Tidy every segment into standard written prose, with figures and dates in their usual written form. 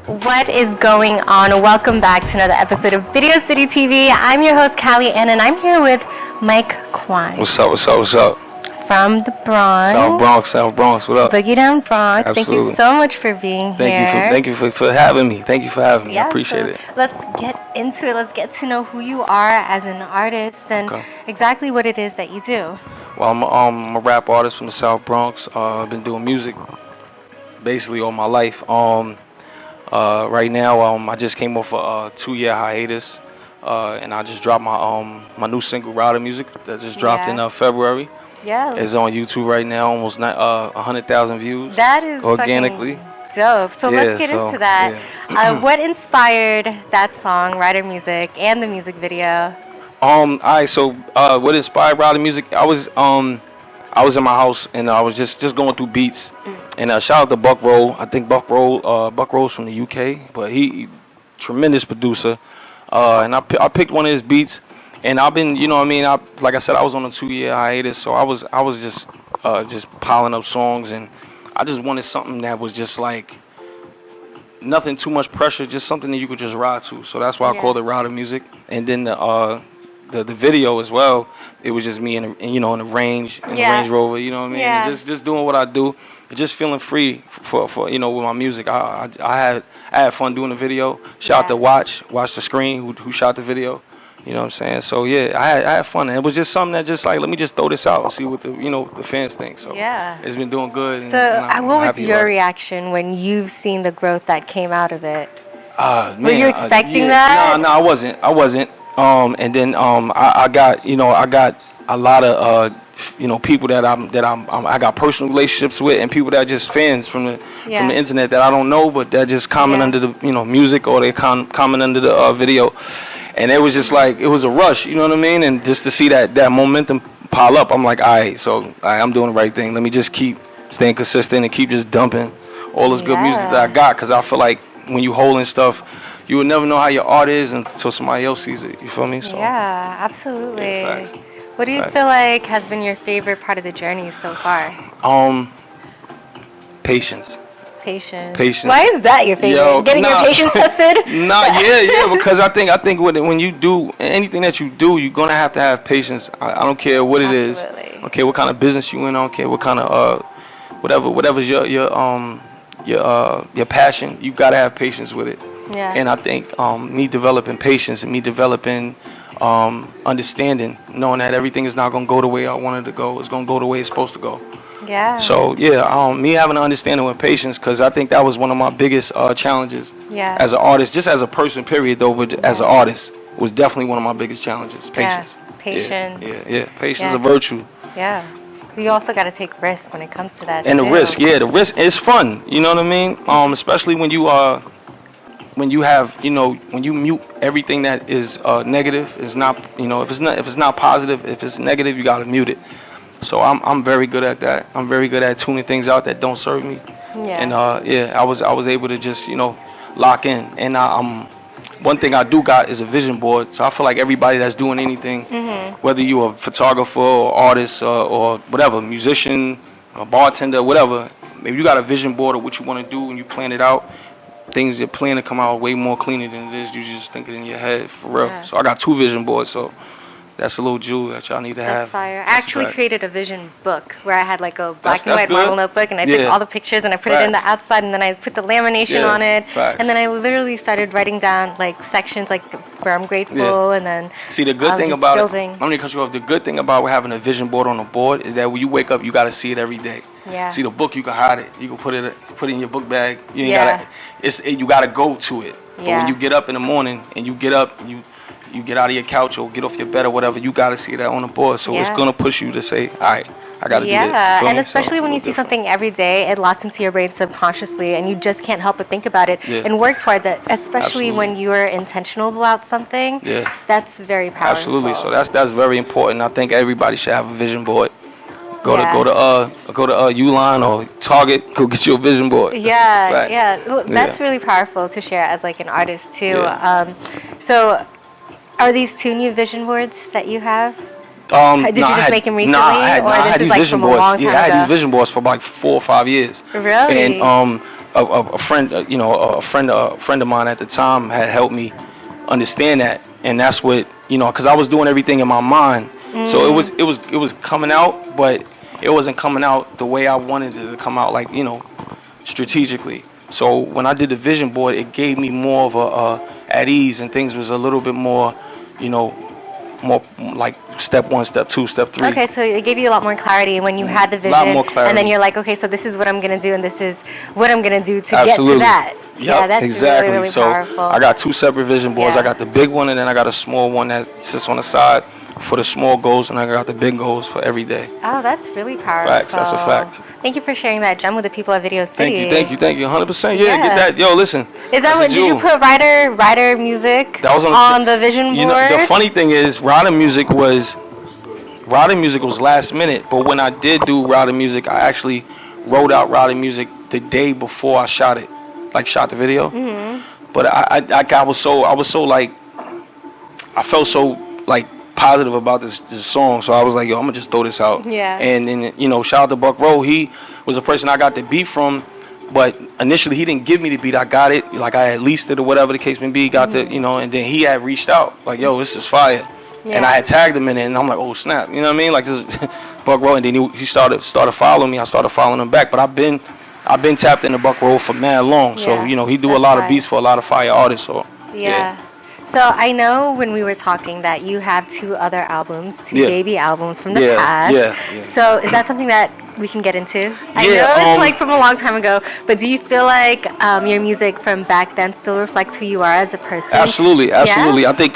What is going on? Welcome back to another episode of Video City TV. I'm your host, Callie Ann, and I'm here with Mike Kuwan. What's up, what's up, what's up? From the Bronx. South Bronx, what up? Boogie Down Bronx. Absolutely. Thank you so much for being here. Thank you for having me. Thank you for having me. I appreciate it. Let's get into it. Let's get to know who you are as an artist and exactly what it is that you do. Well, I'm a rap artist from the South Bronx. I've been doing music basically all my life. Right now, I just came off a 2-year hiatus, and I just dropped my new single, Rider Music, that just dropped in February. Yeah. It's on YouTube right now, almost 100,000 views. That is organically dope. So let's get into that. Yeah. What inspired that song, Rider Music, and the music video? Alright, so what inspired Rider Music? I was in my house and I was just going through beats. And shout out to Buck Roll. I think Buck Roll's from the UK, but he tremendous producer. And I picked one of his beats, and I've been, you know what I mean, like I said, I was on a 2-year hiatus, so I was just piling up songs, and I just wanted something that was just like nothing too much pressure, just something that you could just ride to. So that's why I called it Rider Music. And then the video as well, it was just me in the Range Rover, you know what I mean? And just doing what I do, just feeling free for with my music. I had fun doing the video. Shout out to Watch the Screen who shot the video. You know what I'm saying? So yeah, I had fun. And it was just something that just like, let me just throw this out and see what the fans think. So it's been doing good. And what was your reaction when you've seen the growth that came out of it? Were you expecting that? No, I wasn't. And then I got a lot of people that I got personal relationships with, and people that are just fans from the internet that I don't know, but that just comment under the music, or they comment under the video, and it was just like, it was a rush, you know what I mean? And just to see that momentum pile up, I'm like, all right, I'm doing the right thing. Let me just keep staying consistent and keep just dumping all this good music that I got, because I feel like when you holding stuff, you would never know how your art is until somebody else sees it. You feel me? So, yeah, absolutely. What do you feel like has been your favorite part of the journey so far? Patience. Patience. Why is that your favorite? Getting your patience tested? Because I think when you do anything that you do, you're gonna have to have patience. I don't care what it is. I don't care what kind of business you in. I don't care what kind of whatever's your passion. You gotta have patience with it. Yeah. And I think me developing patience and me developing understanding, knowing that everything is not going to go the way I wanted to go. It's going to go the way it's supposed to go. Yeah. So, me having an understanding with patience, because I think that was one of my biggest challenges as an artist, just as a person, period, though, but as an artist, was definitely one of my biggest challenges, patience. Patience. Yeah. Patience is a virtue. Yeah. You also got to take risks when it comes to that. And the risk is fun, you know what I mean? Especially when you when you mute everything that is negative, is not, if it's not positive, if it's negative, you gotta mute it. So I'm very good at that. I'm very good at tuning things out that don't serve me. Yeah. And I was able to just lock in. And one thing I do got is a vision board. So I feel like everybody that's doing anything, whether you're a photographer or artist or whatever, musician, a bartender, whatever, maybe you got a vision board of what you want to do and you plan it out. Things you're planning to come out way more cleaner than it is. You just think it in your head, for real. Yeah. So I got 2 vision boards, so that's a little jewel that y'all need to have. That's fire. I actually created a vision book where I had like a black and white marble notebook, and I took all the pictures and I put it in the outside, and then I put the lamination on it, and then I literally started writing down like sections like where I'm grateful, and then see the good thing about it. I'm gonna cut you off. The good thing about having a vision board on a board is that when you wake up, you gotta see it every day. Yeah. See the book, you can hide it. You can put it in your book bag. You ain't gotta. You gotta go to it. But when you get up in the morning and you get up, you get out of your couch or get off your bed or whatever, you gotta see that on the board. So it's gonna push you to say, all right, I gotta do this. Yeah, and especially when you see something every day, it locks into your brain subconsciously, and you just can't help but think about it and work towards it. Especially when you are intentional about something. Yeah. That's very powerful. Absolutely. So that's very important. I think everybody should have a vision board. Go to Uline or Target. Go get your vision board. Well, that's really powerful to share as like an artist too. So, are these 2 new vision boards that you have? Did you just make them recently? I had these vision boards. Yeah, I had these vision boards for like 4 or 5 years. Really? And a friend, a friend of mine at the time had helped me understand that, and that's what, because I was doing everything in my mind, so it was coming out, but it wasn't coming out the way I wanted it to come out, like, strategically. So when I did the vision board, it gave me more of a at ease, and things was a little bit more, more like step 1, step 2, step 3. Okay, so it gave you a lot more clarity when you had the vision. A lot more clarity. And then you're like, okay, so this is what I'm going to do, and this is what I'm going to do to get to that. Yep, yeah, that's exactly. really, really powerful. So I got 2 separate vision boards. I got the big one, and then I got a small one that sits on the side for the small goals, and I got the big goals for every day. Oh, that's really powerful. Facts, that's a fact. Thank you for sharing that gem with the people at Video City. Thank you, 100%. Yeah, get that. Yo, listen. Is that what, did you put rider music that was on the vision board? The funny thing is, rider music was last minute, but when I did do rider music, I actually wrote out rider music the day before I shot it, like shot the video. Mm-hmm. But I was so like, I felt so like positive about this song, so I was like, yo, I'm gonna just throw this out. Yeah. And shout out to Buck Rowe. He was a person I got the beat from, but initially he didn't give me the beat. I got it, like I had leased it or whatever the case may be. Got the, and then he had reached out like, yo, this is fire. Yeah. And I had tagged him in it, and I'm like, oh snap, you know what I mean? Like, this is Buck Rowe, and then he started following me. I started following him back, but I've been tapped into Buck Rowe for mad long. So he do a lot of beats for a lot of fire artists. So yeah. So I know when we were talking that you have 2 other albums, 2 baby albums from the past. Yeah. So is that something that we can get into? I know it's like from a long time ago, but do you feel like your music from back then still reflects who you are as a person? Absolutely. Yeah? I think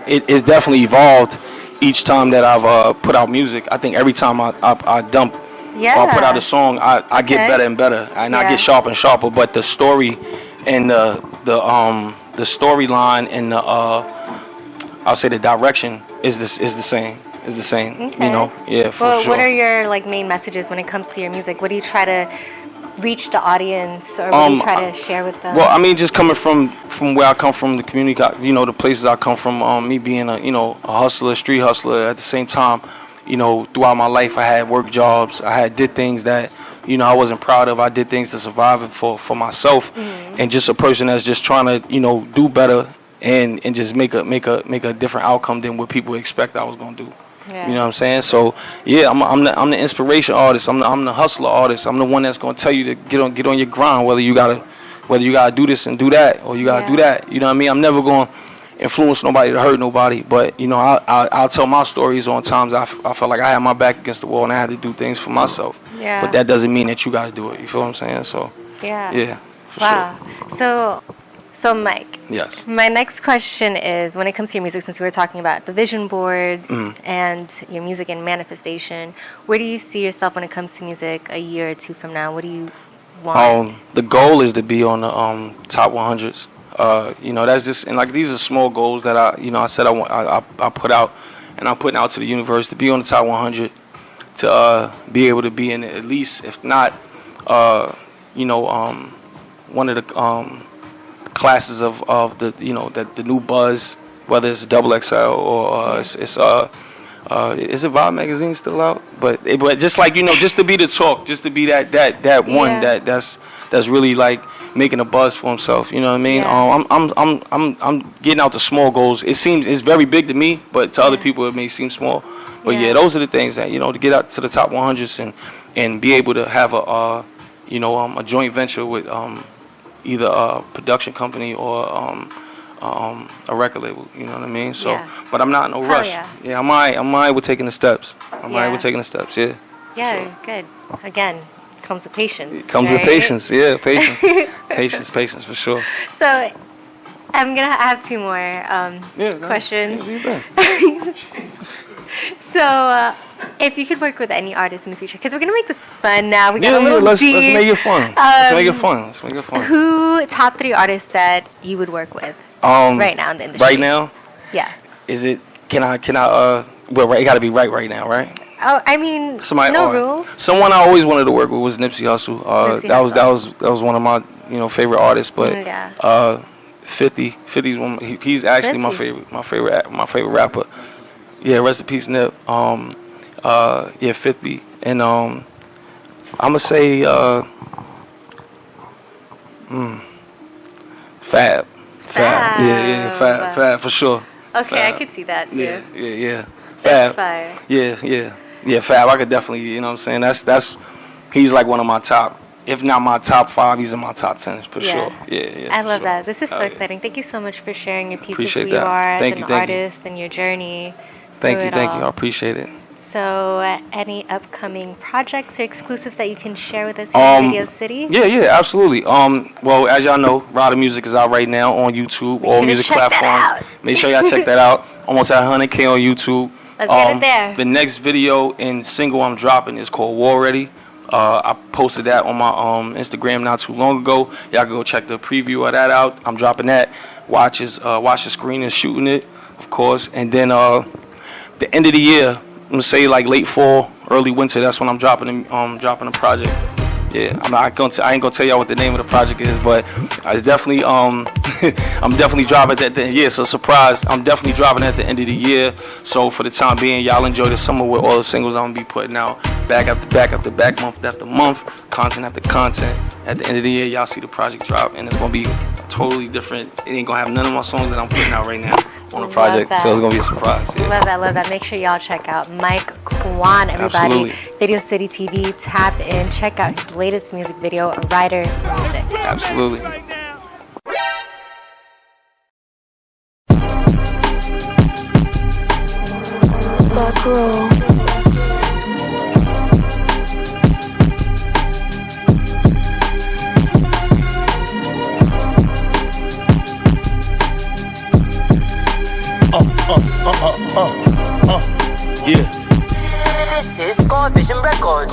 it's definitely evolved each time that I've put out music. I think every time I dump or I put out a song, I get better and better, and I get sharper and sharper. But the story and the storyline and I'll say the direction is the same. Is the same. Okay. For sure. What are your main messages when it comes to your music? What do you try to reach the audience, or what do you try to share with them? Well, I mean, just coming from where I come from, the community, the places I come from, me being a hustler, street hustler. At the same time, throughout my life, I had work jobs. I did things that I wasn't proud of. I did things to survive for myself, and just a person that's just trying to do better and just make a different outcome than what people expect I was gonna do. Yeah. You know what I'm saying? So yeah, I'm the inspiration artist. I'm the hustler artist. I'm the one that's gonna tell you to get on your grind, whether you gotta do this and do that, or you gotta do that. You know what I mean? I'm never gonna influence nobody to hurt nobody, but I'll tell my stories on times I felt like I had my back against the wall and I had to do things for myself. Yeah. But that doesn't mean that you got to do it. You feel what I'm saying? So yeah, for sure. So Mike. Yes. My next question is, when it comes to your music, since we were talking about the vision board and your music and manifestation, where do you see yourself when it comes to music a year or 2 from now? What do you want? The goal is to be on the top 100s. That's just, and these are small goals that I said I put out, and I'm putting out to the universe to be on the top 100, to be able to be in at least, if not, one of the classes of the the new buzz, whether it's double XL or is it Vibe magazine still out? But just just to be the talk, just to be that one that's really making a buzz for himself. You know what I mean? Yeah. I'm getting out the small goals. It's very big to me, but to other people it may seem small. But those are the things that to get out to the top 100s and be able to have a joint venture with either a production company or a record label. You know what I mean? So, but I'm not in no rush. Yeah, I'm alright with taking the steps. Yeah, sure. Good. Again, comes with patience. It comes with patience. Yeah, patience. patience for sure. So, I'm gonna have 2 more questions. So, if you could work with any artist in the future, because we're gonna make this fun now. We got a little deep. Let's make it fun. Let's make it fun. Who top 3 artists that you would work with right now in the industry? Right now? Yeah. Is it? Can I? Well, it got to be right now, right? Oh, I mean, no rules. Someone I always wanted to work with was Nipsey Hussle. That was one of my favorite artists. But 50's one. He's actually 50. my favorite rapper. Yeah, rest in peace, Nip. 50. And I'ma say Fab. Fab for sure. Okay, Fab. I could see that too. Yeah. That's Fab. fire. Yeah, Fab. I could definitely, you know what I'm saying? That's he's like one of my top, if not my top 5, he's in my top 10 for sure. Yeah. I love that. This is so exciting. Thank you so much for sharing your piece Appreciate of who that. you are Thank as you, an artist and your journey. Thank you. I appreciate it. So, any upcoming projects or exclusives that you can share with us in Radio City? Yeah, absolutely. Well, as y'all know, Rada Music is out right now on YouTube, all music platforms. Make sure y'all check that out. Almost at 100K on YouTube. Let's get it there. The next video and single I'm dropping is called War Ready. I posted that on my Instagram not too long ago. Y'all can go check the preview of that out. I'm dropping that. Watch the screen and shooting it, of course. And then the end of the year, I'm gonna say like late fall, early winter. That's when I'm dropping a project. Yeah, I ain't gonna tell y'all what the name of the project is, but it's definitely I'm definitely dropping at the yeah. So surprise, I'm definitely dropping at the end of the year. So for the time being, y'all enjoy the summer with all the singles I'm gonna be putting out, back after back after back, month after month, content after content. At the end of the year, y'all see the project drop, and it's gonna be totally different. It ain't gonna have none of my songs that I'm putting out right now on the project, so it's gonna be a surprise. Yeah. Love that. Make sure y'all check out Mike Kuwan, everybody. Absolutely. Radio City TV, tap in, check out his latest music video, Rider Music. Absolutely. Back row. Yeah. This is Score Vision Records.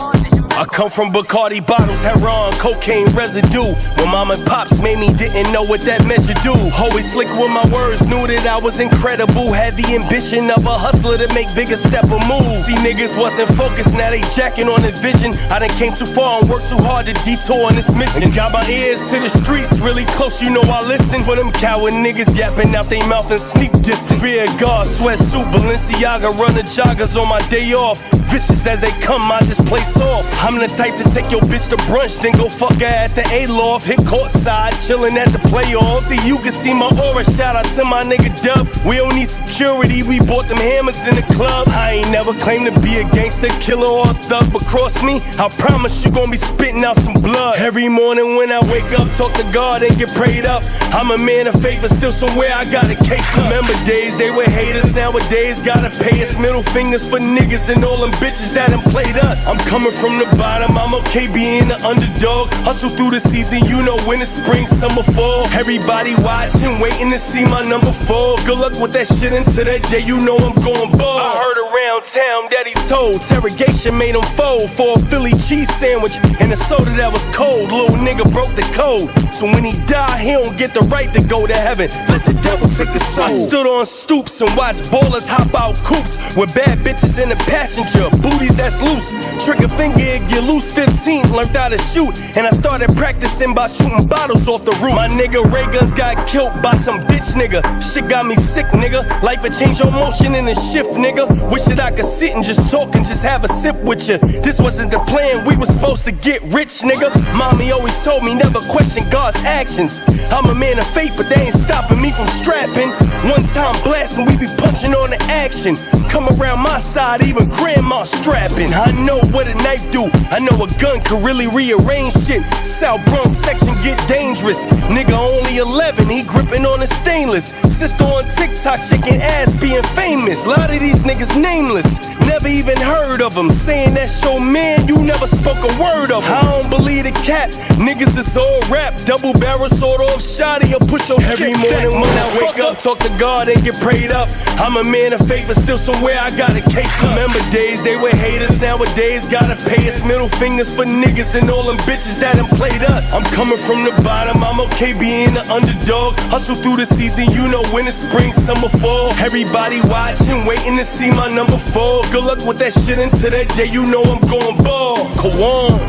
I come from Bacardi bottles, heroin, cocaine residue. When mom and pops made me, didn't know what that measure do. Always slick with my words, knew that I was incredible. Had the ambition of a hustler to make bigger step or move. See, niggas wasn't focused, now they jacking on the vision. I done came too far and worked too hard to detour on this mission. Got my ears to the streets, really close, you know I listen. For them coward niggas yapping out they mouth and sneak dissing. Fear God, sweatsuit, Balenciaga, running joggers on my day off. Vicious as they come, I just play soft. I'm the type to take your bitch to brunch, then go fuck her at the A-Loft. Hit courtside, chillin' at the playoffs. See, you can see my aura, shout out to my nigga Dub. We don't need security, we bought them hammers in the club. I ain't never claimed to be a gangster, killer or a thug, but cross me, I promise you gon' be spitting out some blood. Every morning when I wake up, talk to God and get prayed up. I'm a man of faith, but still somewhere I got a case up. Remember days they were haters, nowadays gotta pay us. Middle fingers for niggas and all them bitches that done played us. I'm coming from the bottom, I'm okay being the underdog. Hustle through the season, you know when it's spring, summer, fall. Everybody watching, waiting to see my number fall. Good luck with that shit until that day, you know I'm going bald. I heard around town that he told interrogation made him fold for a Philly cheese sandwich and a soda that was cold. Little nigga broke the code, so when he die, he don't get the right to go to heaven. Let the devil take the soul. I stood on stoops and watched ballers hop out coops with bad bitches in the passenger, booties that's loose. Trigger finger, it get loose. 15, learned how to shoot, and I started practicing by shooting bottles off the roof. My nigga Ray Guns got killed by some bitch nigga. Shit got me sick, nigga. Life a change your motion in a shift, nigga. Wish that I could sit and just talk and just have a sip with you. This wasn't the plan, we was supposed to get rich, nigga. Mommy always told me never question God's actions. I'm a man of faith, but they ain't stopping me from strapping. One time blasting, we be punching on the action. Come around my side, even grandma strapping. I know what a knife do, I know a gun could really rearrange shit. South Bronx section get dangerous. Nigga only 11, he gripping on the stainless. Sister on TikTok shaking ass being famous. Lot of these niggas nameless, never even heard of them. Saying that's your man, you never spoke a word of him. I don't believe the cap, niggas is all rap. Double barrel sawed off shotty or push your every morning when I wake up, talk to God and get prayed up. I'm a man of faith, but still somewhere I got a case up. Remember days they were haters, nowadays gotta pay us. Middle fingers for niggas and all them bitches that done played us. I'm coming from the bottom, I'm okay being the underdog. Hustle through the season, you know when it's spring, summer, fall. Everybody watching, waiting to see my number fall. Good luck with that shit until that day, you know I'm going ball. Kuwan.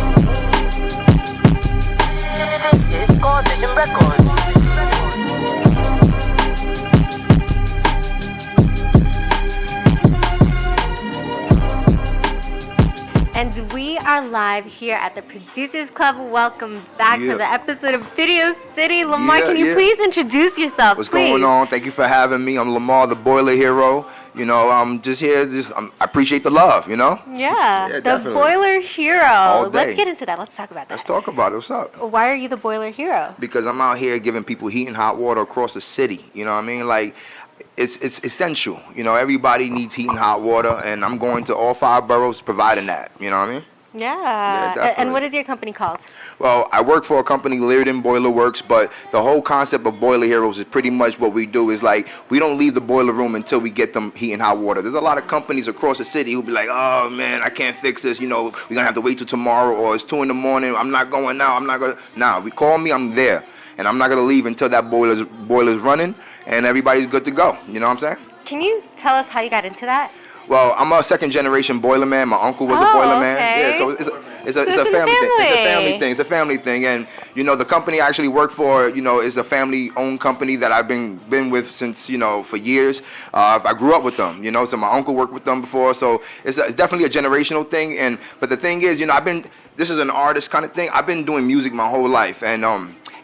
This is Score Vision Records. are live here at the Producers Club. Welcome back to the episode of Video City. Lamar, can you please introduce yourself? What's going on? Thank you for having me. I'm Lamar, the Boiler Hero. You know, I'm just here. I appreciate the love, you know? Yeah, the definitely. Boiler Hero. All day. Let's get into that. Let's talk about that. Let's talk about it. What's up? Why are you the Boiler Hero? Because I'm out here giving people heat and hot water across the city. You know what I mean? Like, it's essential. You know, everybody needs heat and hot water, and I'm going to all 5 boroughs providing that. You know what I mean? Yeah. And what is your company called? Well, I work for a company, Learden Boiler Works, but the whole concept of Boiler Heroes is pretty much what we do is like, we don't leave the boiler room until we get them heat and hot water. There's a lot of companies across the city who be like, oh man, I can't fix this, you know, we're going to have to wait till tomorrow, or it's 2 in the morning, I'm not going now, I'm not going to. Nah, we call me, I'm there. And I'm not going to leave until that boiler's running and everybody's good to go. You know what I'm saying? Can you tell us how you got into that? Well, I'm a second-generation boiler man. My uncle was a boiler man. Yeah, so it's a family thing. It's a family thing. It's a family thing. And you know, the company I actually work for, you know, is a family-owned company that I've been with since, you know, for years. I grew up with them. You know, so my uncle worked with them before. So it's definitely a generational thing. But the thing is, you know, this is an artist kind of thing. I've been doing music my whole life, and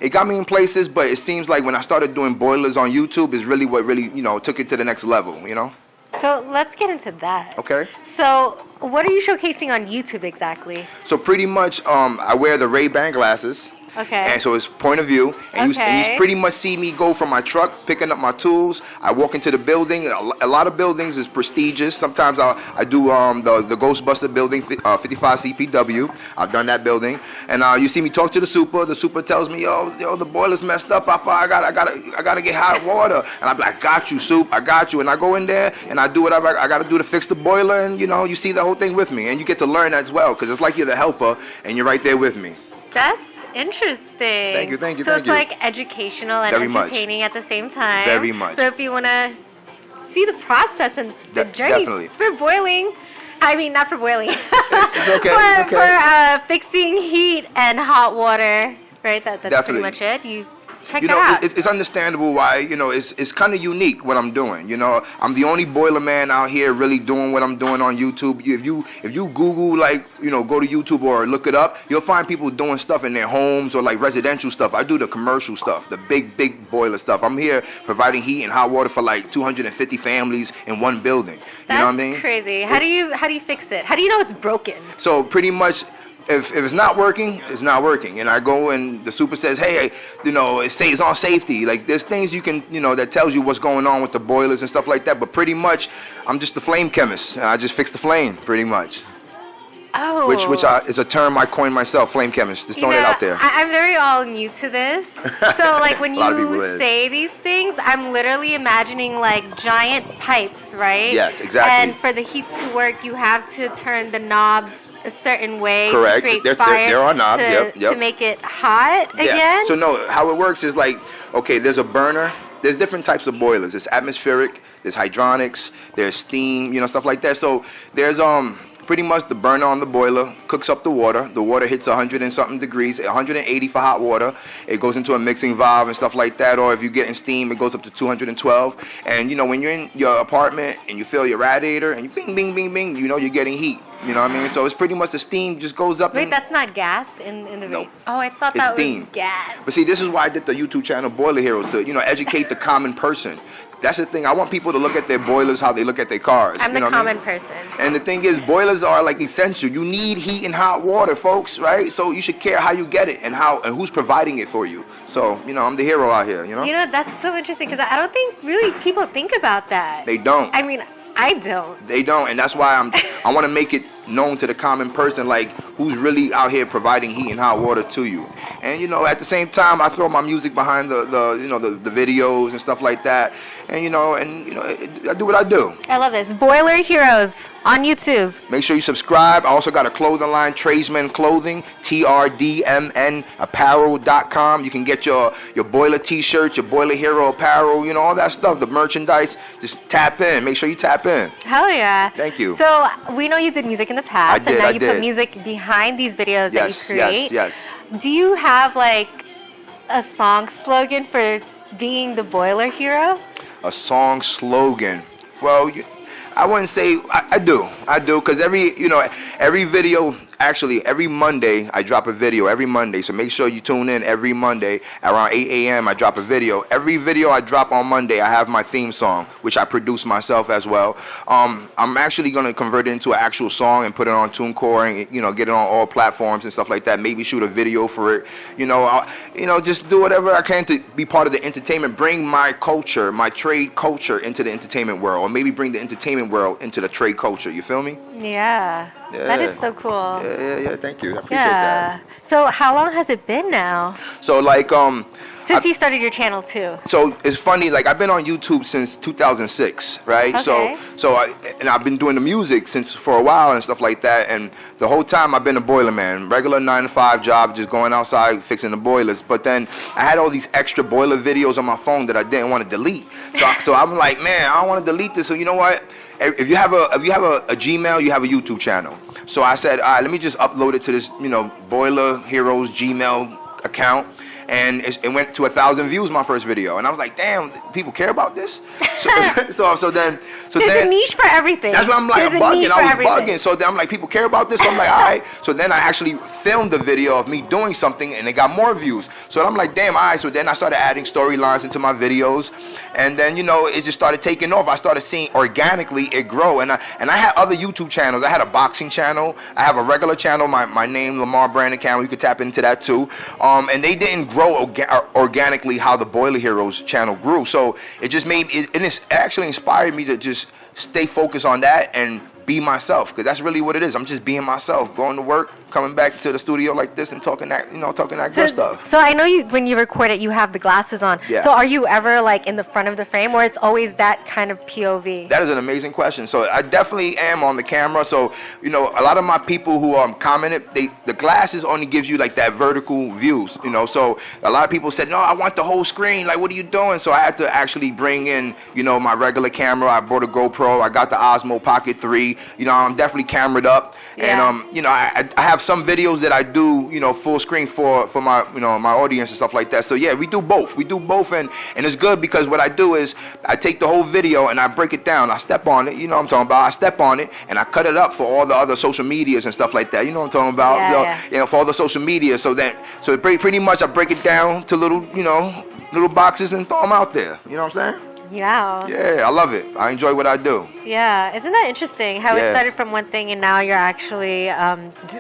it got me in places. But it seems like when I started doing boilers on YouTube, is really what really, you know, took it to the next level. You know. So let's get into that. Okay. So what are you showcasing on YouTube exactly? So pretty much, I wear the Ray-Ban glasses. Okay. And so it's point of view. And you pretty much see me go from my truck, picking up my tools. I walk into the building. A lot of buildings is prestigious. Sometimes I do the Ghostbuster building, 55 CPW. I've done that building. And you see me talk to the super. The super tells me, yo, the boiler's messed up, Papa. I gotta get hot water. And I'm like, I got you, Soup. I got you. And I go in there and I do whatever I gotta do to fix the boiler. And you know, you see the whole thing with me. And you get to learn as well, because it's like you're the helper and you're right there with me. That's interesting. Thank you. So it's like educational and entertaining at the same time. Very much. So if you want to see the process and the journey definitely. For boiling, I mean not for boiling, it's okay. for fixing heat and hot water, right? That's definitely. pretty much it. You check you that know, out. It's understandable why, you know, it's kind of unique what I'm doing. You know, I'm the only boiler man out here really doing what I'm doing on YouTube. If you Google, like, you know, go to YouTube or look it up, you'll find people doing stuff in their homes or like residential stuff. I do the commercial stuff, the big boiler stuff. I'm here providing heat and hot water for like 250 families in one building. You know what I mean? That's crazy. How do you fix it? How do you know it's broken? So pretty much, if it's not working, it's not working. And I go and the super says, hey, you know, it's on safety. Like, there's things you can, you know, that tells you what's going on with the boilers and stuff like that. But pretty much, I'm just the flame chemist. I just fix the flame, pretty much. Oh. Which is a term I coined myself, flame chemist. Just throwing it out there. I'm very all new to this. So, like, when you say these things, I'm literally imagining, like, giant pipes, right? Yes, exactly. And for the heat to work, you have to turn the knobs a certain way. Correct. To create fire there are knobs. to make it hot again. So no, how it works is like, okay, there's a burner. There's different types of boilers. There's atmospheric. There's hydronics. There's steam. You know, stuff like that. So there's pretty much the burner on the boiler cooks up the water. The water hits 100 and something degrees, 180 for hot water. It goes into a mixing valve and stuff like that. Or if you're getting steam, it goes up to 212. And you know, when you're in your apartment and you feel your radiator and you bing, bing, bing, bing, you know you're getting heat. You know what I mean? So it's pretty much the steam just goes up. Wait, that's not gas in the Nope. Oh, I thought that was gas. But see, this is why I did the YouTube channel Boiler Heroes, to, you know, educate the common person. That's the thing. I want people to look at their boilers how they look at their cars. I'm the common person. And the thing is, boilers are like essential. You need heat and hot water, folks, right? So you should care how you get it and who's providing it for you. So, you know, I'm the hero out here, you know? You know, that's so interesting because I don't think really people think about that. They don't. I mean, I don't. They don't, and that's why I want to make it known to the common person, like, who's really out here providing heat and hot water to you. And you know, at the same time, I throw my music behind the videos and stuff like that. And you know, I do what I do. I love this. Boiler Heroes on YouTube. Make sure you subscribe. I also got a clothing line, Tradesman Clothing, TRDMN Apparel.com. You can get your boiler t-shirts, your Boiler Hero apparel, you know, all that stuff, the merchandise. Just tap in. Make sure you tap in. Hell yeah. Thank you. So we know you did music in the past, and now you did. put music behind these videos that you create. Yes. Do you have like a song slogan for being the Boiler Hero? A song slogan. Well, I wouldn't say I do, because every video actually every Monday I drop a video every Monday. So make sure you tune in every Monday around 8 a.m. I drop a video. Every video I drop on Monday, I have my theme song, which I produce myself as well. I'm actually gonna convert it into an actual song and put it on TuneCore and get it on all platforms and stuff like that. Maybe shoot a video for it. Just do whatever I can to be part of the entertainment. Bring my culture, my trade culture, into the entertainment world, or maybe bring the entertainment world into the trade culture. You feel me? Yeah. That is so cool. Yeah. Thank you. I appreciate that. So how long has it been now? So since you started your channel too. So it's funny, like I've been on YouTube since 2006, right? Okay. And I've been doing the music for a while and stuff like that. And the whole time I've been a boiler man, regular 9-to-5 job, just going outside fixing the boilers. But then I had all these extra boiler videos on my phone that I didn't want to delete. So I'm like, man, I don't want to delete this. So you know what? If you have a Gmail, you have a YouTube channel. So I said, all right, let me just upload it to this, Boiler Heroes Gmail account. And it went to 1,000 views my first video, and I was like, "Damn, people care about this." So then, there's a niche for everything. That's what I'm like. I'm bugging. I was bugging. So then I'm like, people care about this. So I'm like, all right. So then I actually filmed the video of me doing something, and it got more views. So I'm like, damn, all right. So then I started adding storylines into my videos, and then it just started taking off. I started seeing organically it grow, and I had other YouTube channels. I had a boxing channel. I have a regular channel. My name Lemar Camel. You could tap into that too. And they didn't grow organically how the Boiler Heroes channel grew. So it just made it actually inspired me to just stay focused on that and be myself, because that's really what it is. I'm just being myself, going to work, coming back to the studio like this and talking that good stuff. So I know when you record it, you have the glasses on. Yeah. So are you ever like in the front of the frame, or it's always that kind of POV? That is an amazing question. So I definitely am on the camera. So a lot of my people who commented, the glasses only gives you like that vertical views. So a lot of people said, no, I want the whole screen. Like, what are you doing? So I had to actually bring in my regular camera. I bought a GoPro. I got the Osmo Pocket 3. I'm definitely camered up. Yeah. And I have some videos that I do full screen for my my audience and stuff like that. So yeah, we do both. And it's good because what I do is I take the whole video and I break it down. I step on it. You know what I'm talking about. I step on it and I cut it up for all the other social medias and stuff like that. You know what I'm talking about. For all the social media. So pretty much I break it down to little boxes and throw them out there. You know what I'm saying? Yeah. Yeah, I love it. I enjoy what I do. Yeah, isn't that interesting how it started from one thing and now you're actually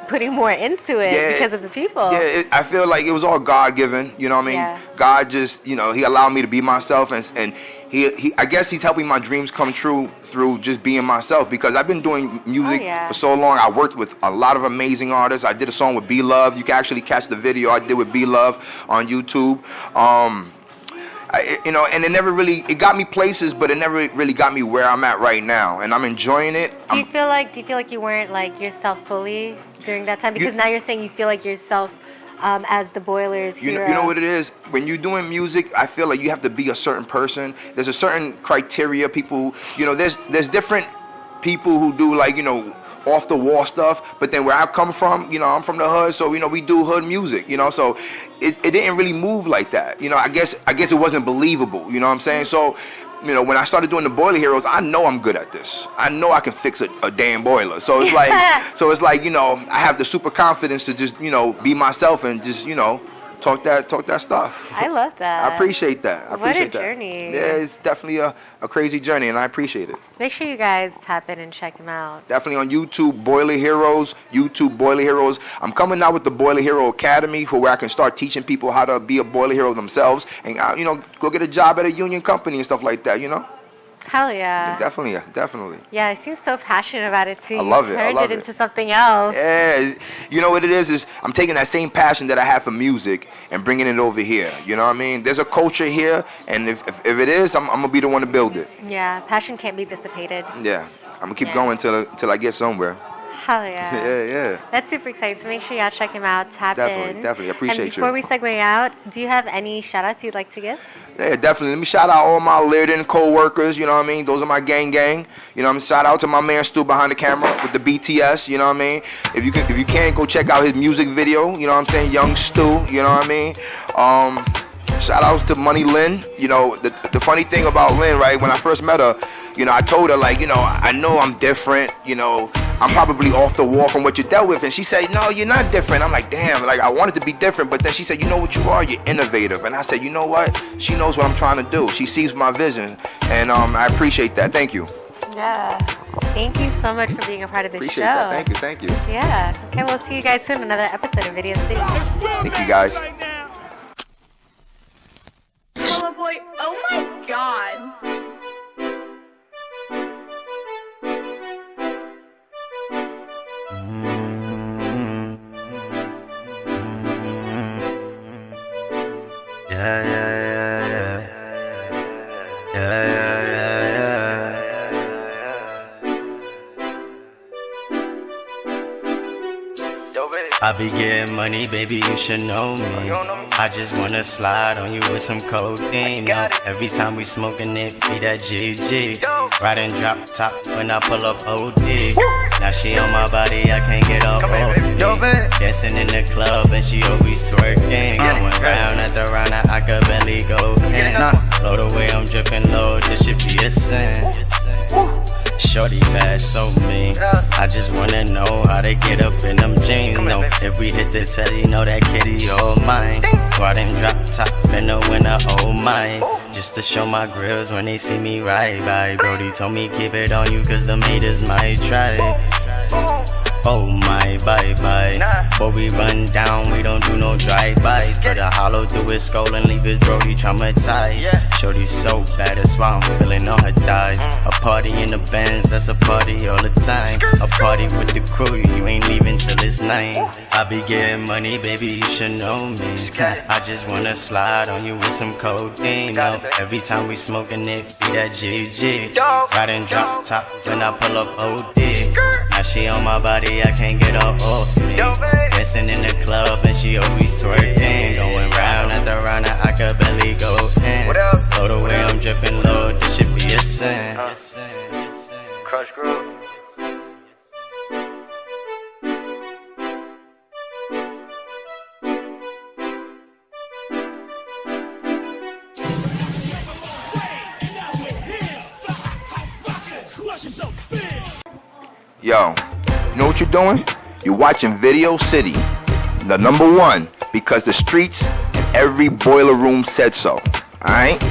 putting more into it because of the people? Yeah, I feel like it was all God-given, you know what I mean? Yeah. God just, He allowed me to be myself, and he I guess He's helping my dreams come true through just being myself, because I've been doing music for so long. I worked with a lot of amazing artists. I did a song with B-Love. You can actually catch the video I did with B-Love on YouTube. And it got me places, but it never really got me where I'm at right now, and I'm enjoying it. Do you feel like you weren't like yourself fully during that time? Because now you're saying you feel like yourself as the Boilers hero. You know what it is? When you're doing music, I feel like you have to be a certain person. There's a certain criteria. People, there's different people who do off the wall stuff, but then where I come from, I'm from the hood, so we do hood music, so it didn't really move like that. I guess it wasn't believable, you know what I'm saying? So when I started doing the Boiler Heroes, I know I'm good at this. I know I can fix a damn boiler. So it's like I have the super confidence to just be myself and just talk that stuff. I love that. I appreciate that. What a journey. Yeah, it's definitely a crazy journey, and I appreciate it. Make sure you guys tap in and check them out. Definitely on YouTube, Boiler Heroes. I'm coming out with the Boiler Hero Academy, where I can start teaching people how to be a boiler hero themselves, and go get a job at a union company and stuff like that. Hell yeah. Definitely. Yeah, I seem so passionate about it too. I love it. Turned it into something else. Yeah, you know what it is I'm taking that same passion that I have for music and bringing it over here. You know what I mean? There's a culture here, and if it is, I'm gonna be the one to build it. Yeah, passion can't be dissipated. Yeah, I'm gonna keep going till I get somewhere. Hell yeah. Yeah. That's super exciting. So make sure y'all check him out. Tap in. Definitely. I appreciate you. And before we segue out, do you have any shout outs you'd like to give? Yeah, definitely. Let me shout out all my Learden co-workers, you know what I mean? Those are my gang. You know what I mean? Shout out to my man Stu behind the camera with the BTS, you know what I mean? If you can, go check out his music video, you know what I'm saying? Young Stu, you know what I mean? Shout outs to Money Lynn. The funny thing about Lynn, right, when I first met her, I told her, I know I'm different, I'm probably off the wall from what you dealt with. And she said, no, you're not different. I'm like, damn, like I wanted to be different. But then she said, you know what you are? You're innovative. And I said, you know what? She knows what I'm trying to do. She sees my vision. And I appreciate that. Thank you. Yeah. Thank you so much for being a part of this appreciate show. That. Thank you. Yeah. Okay, we'll see you guys soon. Another episode of Video City. Thank you, guys. Hello, boy. Oh my God. I be getting money, baby, you should know me. I just wanna slide on you with some codeine. No, every time we smoking it, be that GG. Riding drop top when I pull up OD. Now she on my body, I can't get off dancing in the club and she always twerking. Going round after round, I could barely go in. Blow the way I'm dripping low, this should be a sin. Shorty bad, so mean. I just wanna know how to get up in them jeans. No, if we hit the telly, know that kitty all mine. Riding drop top in the winter, oh mine. Just to show my grills when they see me ride by. Brody told me keep it on you cause the haters might try. Oh my, bye-bye. But we run down, we don't do no drive-bys. Put a hollow through his skull and leave his brody traumatized. Shorty's so bad, that's why I'm feeling on her thighs. A party in the Benz, that's a party all the time. A party with the crew, you ain't leaving till it's 9. I be getting money, baby, you should know me. I just wanna slide on you with some codeine. No, every time we smoking it, be that GG. Riding drop top when I pull up OD. Now she on my body, I can't get her off me. Dancing in the club and she always twerking. Going round after round, I could barely go in. Blow the way I'm dripping low, this should be a sin. Crush Groove. Yo, you know what you're doing? You're watching Video City, the #1, because the streets and every boiler room said so. Alright?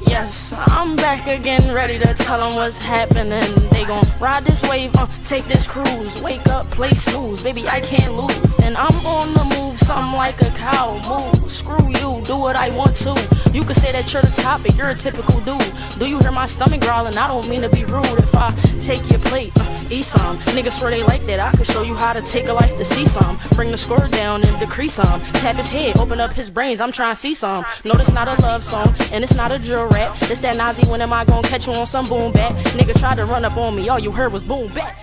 Yes, I'm back again, ready to tell them what's happening. They gon' ride this wave, take this cruise. Wake up, play snooze, baby, I can't lose. And I'm on the move, something like a cow. Move, screw you, do what I want to. You can say that you're the topic, you're a typical dude. Do you hear my stomach growling? I don't mean to be rude. If I take your plate, eat some. Niggas swear they like that, I can show you how to take a life to see some. Bring the score down and decrease some. Tap his head, open up his brains, I'm trying to see some. No, this not a love song, and it's not a drill rap. It's that Nazzy, when am I gonna catch you on some boom bap? Nigga tried to run up on me, all you heard was boom bap.